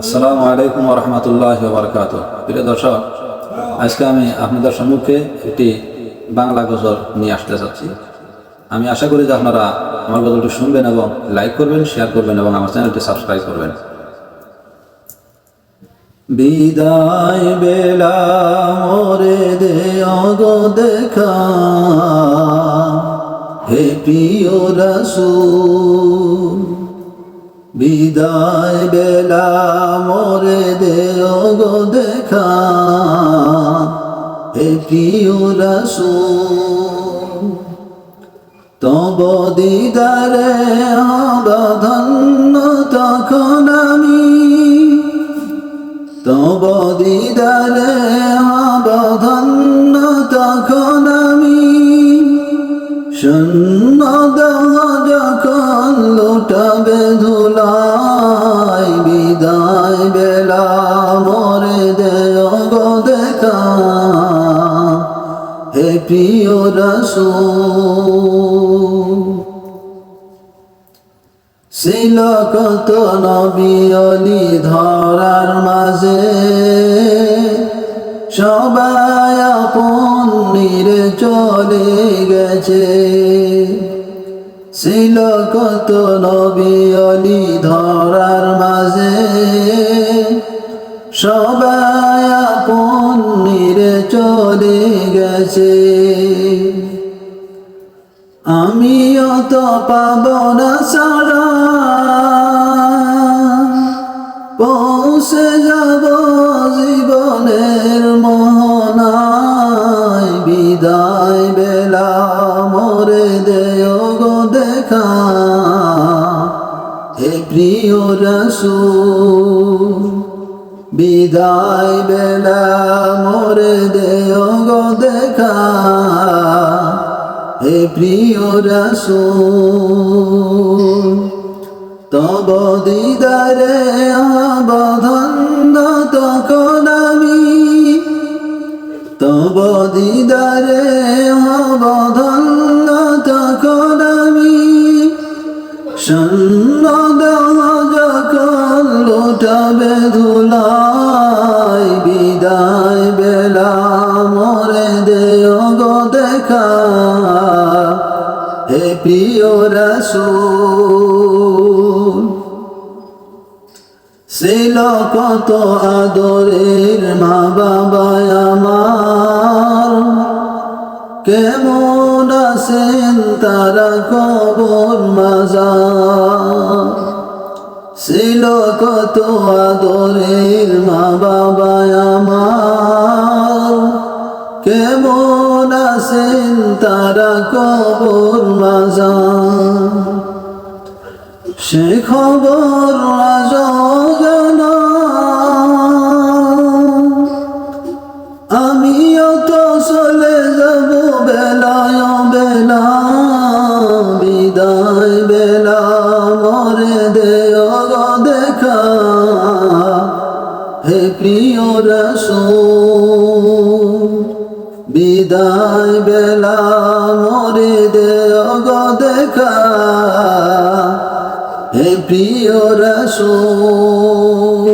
আসসালামু আলাইকুম ওয়া রাহমাতুল্লাহি ওয়া বারাকাতুহু। প্রিয় দর্শক, আজকে আমি আপনাদের সম্মুখে একটি বাংলা গজল নিয়ে আসতে চাচ্ছি। আমি আশা করি যে আপনারা আমার গজলটি শুনবেন এবং লাইক করবেন, শেয়ার করবেন এবং আমার চ্যানেলটি সাবস্ক্রাইব করবেন। বিদায় বেলা মোরে দেও গো দেখা, হে প্রিয় রাসূল। বিদায় বেলা মোরে দেও গো দেখা, হে প্রিয় রাসূল। তব দিদারে ধন্য তখন আমি, তব দিদারে ধন্য তখন আমি। শূন্য দেহ যখন লুটাবে ধুলাই, বিদায় বেলা মোরে দেও গো দেখা, হে প্রিয় রাসূল। ছিল কত নবী অলি ধরার মাঝে, সবাই আপন নিরে চলে গেছে। ছিল কত নবী অলি ধরার মাঝে, সবাই আপন নিরে চলে গেছে। আমিও তো পাব না ছাড়া, পৌঁছে যাব জীবনের মোহনায়। বিদায় বেলা মোরে দেও গো দেখা, হে প্রিয় রাসূল। বিদায় বেলা মোরে দেও গো দেখা, হে প্রিয় রাসূল। তব দিদারে ধন্য তখন আমি, তব দিদারে ধন্য তখন আমি। শূন্য দেহ যখন লুটাবে ধুলাই, বিদায় বেলা মোরে দেও গো দেখা, হে প্রিয় রাসূল। ছিল কত আদরের মা বাবা আমার, কেমন আছেন তারা কবর মাজার। ছিল কত আদরের মা বাবা আমার, কেমন আছেন তারা কবর মাজার। সে খবর আজ জানা, আমিও তো চলে যাব বেলায় বেলা। বিদায় বেলা মোরে দেও গো দেখা, হে প্রিয় রাসূল। বিদায় বেলা মোরে দেও গো দেখা, হে প্রিয় রাসূল।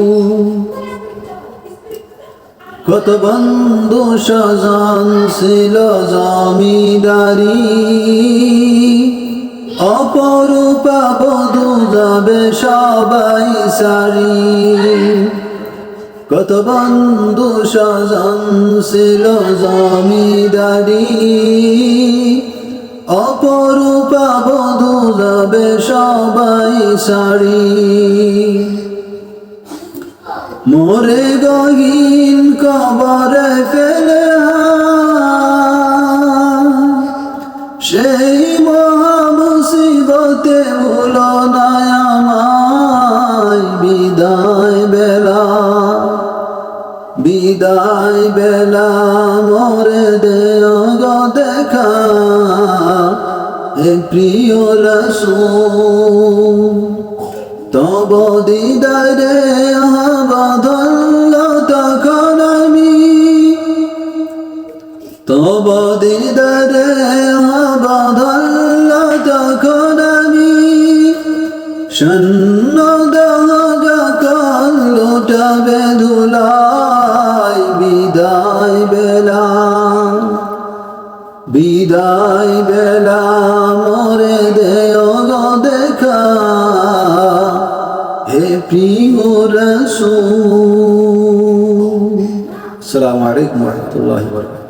কত বন্ধু স্বজন ছিল জমিদারি, অপরূপা বধূ যাবে সবাই সারি। কত বন্ধু স্বজন ছিল জমিদারি, অপরূপা বধূ যাবে সবাই সারি। মোরে গহীন কবরে ফেলে সেই মহামুসিবতে ভুলো না আমায়। বিদায় বেলা, বিদায় বেলা মোরে দেও গো দেখা, হে প্রিয় রাসূল। তব দিদারে ধন্য তখন আমি, তব দিদারে ধন্য তখন আমি। শূন্য দেহ যখন ছুটাবে ধুলাই বিদায় বেলা, বিদায় বেলা মোরে দেও গো দেখা, হে প্রিয় রাসূল। আসসালামু আলাইকুম ওয়া রাহমাতুল্লাহি ওয়া বারাকাতুহু।